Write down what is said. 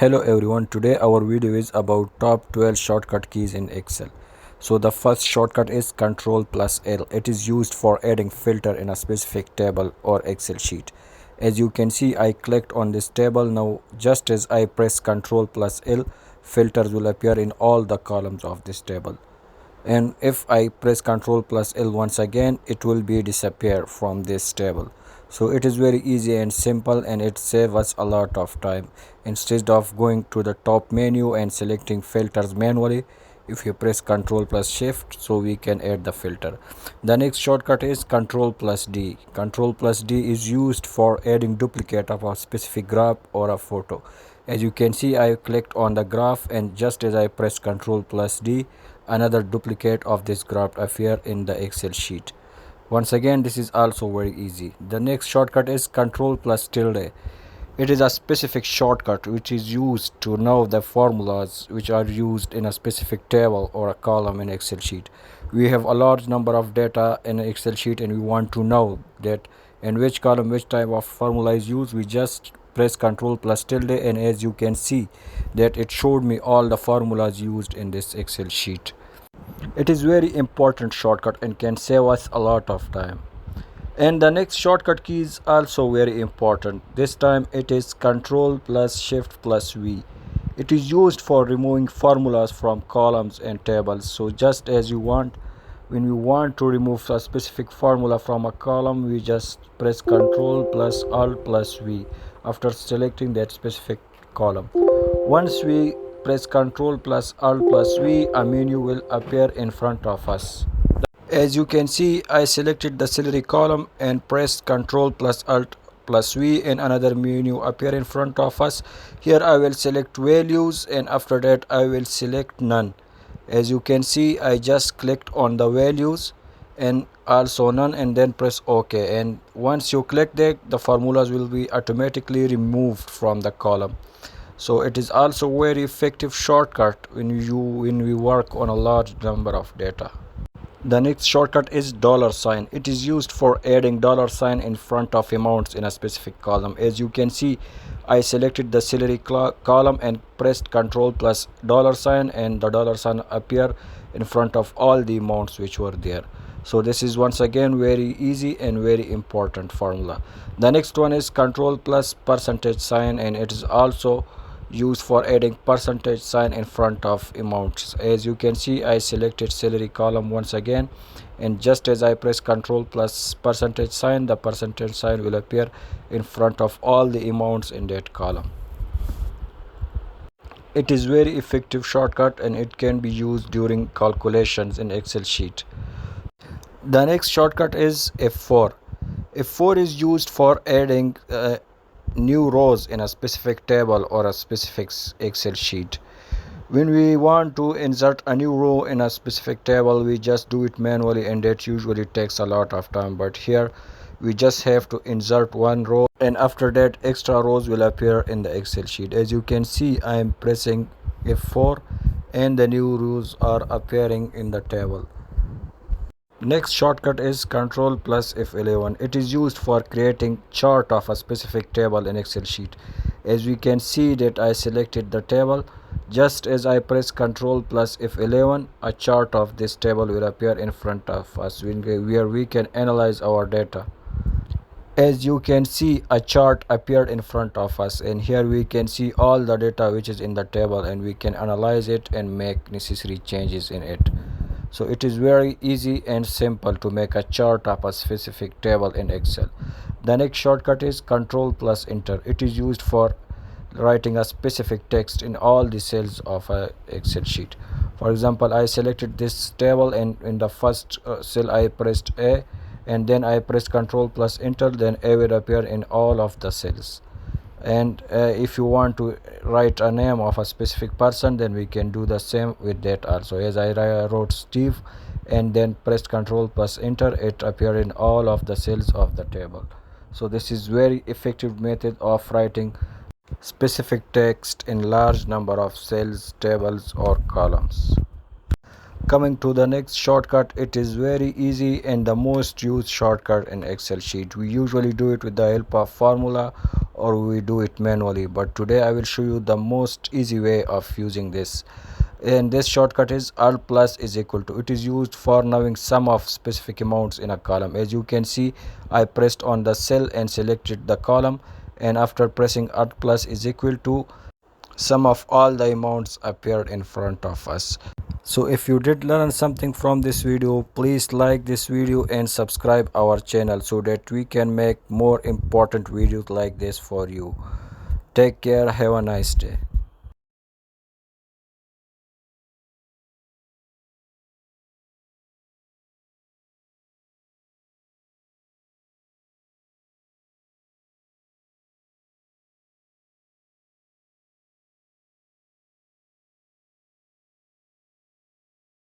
Hello everyone, today our video is about top 12 shortcut keys in Excel. So the first shortcut is Ctrl plus L. It is used for adding filter in a specific table or Excel sheet. As you can see, I clicked on this table. Now just as I press Ctrl plus L, filters will appear in all the columns of this table. And if I press Ctrl plus L once again, it will be disappear from this table. So it is very easy and simple, and it saves us a lot of time. Instead of going to the top menu and selecting filters manually, if you press Ctrl plus Shift, so we can add the filter. The next shortcut is Ctrl plus D. Ctrl plus D is used for adding duplicate of a specific graph or a photo. As you can see, I clicked on the graph, and just as I press Ctrl plus D, another duplicate of this graph appear in the Excel sheet. Once again, this is also very easy. The next shortcut is Ctrl plus tilde. It is a specific shortcut which is used to know the formulas which are used in a specific table or a column in Excel sheet. We have a large number of data in an Excel sheet, and we want to know that in which column which type of formula is used. We just press Ctrl plus tilde, and as you can see that it showed me all the formulas used in this Excel sheet. It is very important shortcut and can save us a lot of time. And the next shortcut key is also very important. This time it is Ctrl plus Shift plus V. It is used for removing formulas from columns and tables. So just as you want, when we want to remove a specific formula from a column, we just press Ctrl plus Alt plus V after selecting that specific column. Once we press Ctrl plus Alt plus V, a menu will appear in front of us. As you can see, I selected the salary column and pressed Ctrl plus Alt plus V, and another menu appear in front of us. Here I will select values, and after that I will select none. As you can see, I just clicked on the values and also none, and then press OK. And once you click that, the formulas will be automatically removed from the column. So it is also very effective shortcut when we work on a large number of data. The next shortcut is $sign. It is used for adding $sign in front of amounts in a specific column. As you can see, I selected the salary column and pressed Ctrl plus $sign, and the $sign appear in front of all the amounts which were there. So this is once again very easy and very important formula. The next one is Ctrl plus percentage sign, and it is also used for adding percentage sign in front of amounts. As you can see, I selected salary column once again, and just as I press Ctrl plus percentage sign, the percentage sign will appear in front of all the amounts in that column. It is very effective shortcut, and it can be used during calculations in Excel sheet. The next shortcut is F4. F4 is used for adding new rows in a specific table or a specific Excel sheet. When we want to insert a new row in a specific table, we just do it manually, and that usually takes a lot of time. But here we just have to insert one row, and after that extra rows will appear in the Excel sheet. As you can see, I am pressing F4 and the new rows are appearing in the table. Next shortcut is Ctrl plus F11. It is used for creating chart of a specific table in Excel sheet. As we can see that I selected the table. Just as I press Ctrl plus F11, a chart of this table will appear in front of us where we can analyze our data. As you can see, a chart appeared in front of us, and here we can see all the data which is in the table, and we can analyze it and make necessary changes in it. So it is very easy and simple to make a chart of a specific table in Excel. The next shortcut is Ctrl plus Enter. It is used for writing a specific text in all the cells of a Excel sheet. For example, I selected this table, and in the first cell I pressed A, and then I pressed Ctrl plus Enter, then A will appear in all of the cells. And if you want to write a name of a specific person, then we can do the same with that also. As I wrote Steve and then pressed Ctrl plus Enter, it appeared in all of the cells of the table. So this is very effective method of writing specific text in large number of cells, tables or columns. Coming to the next shortcut, it is very easy and the most used shortcut in Excel sheet. We usually do it with the help of formula or we do it manually, but today I will show you the most easy way of using this. And this shortcut is alt plus is equal to. It is used for knowing sum of specific amounts in a column. As you can see, I pressed on the cell and selected the column, and after pressing alt plus is equal to, sum of all the amounts appeared in front of us. So if you did learn something from this video, please like this video and subscribe our channel so that we can make more important videos like this for you. Take care, have a nice day.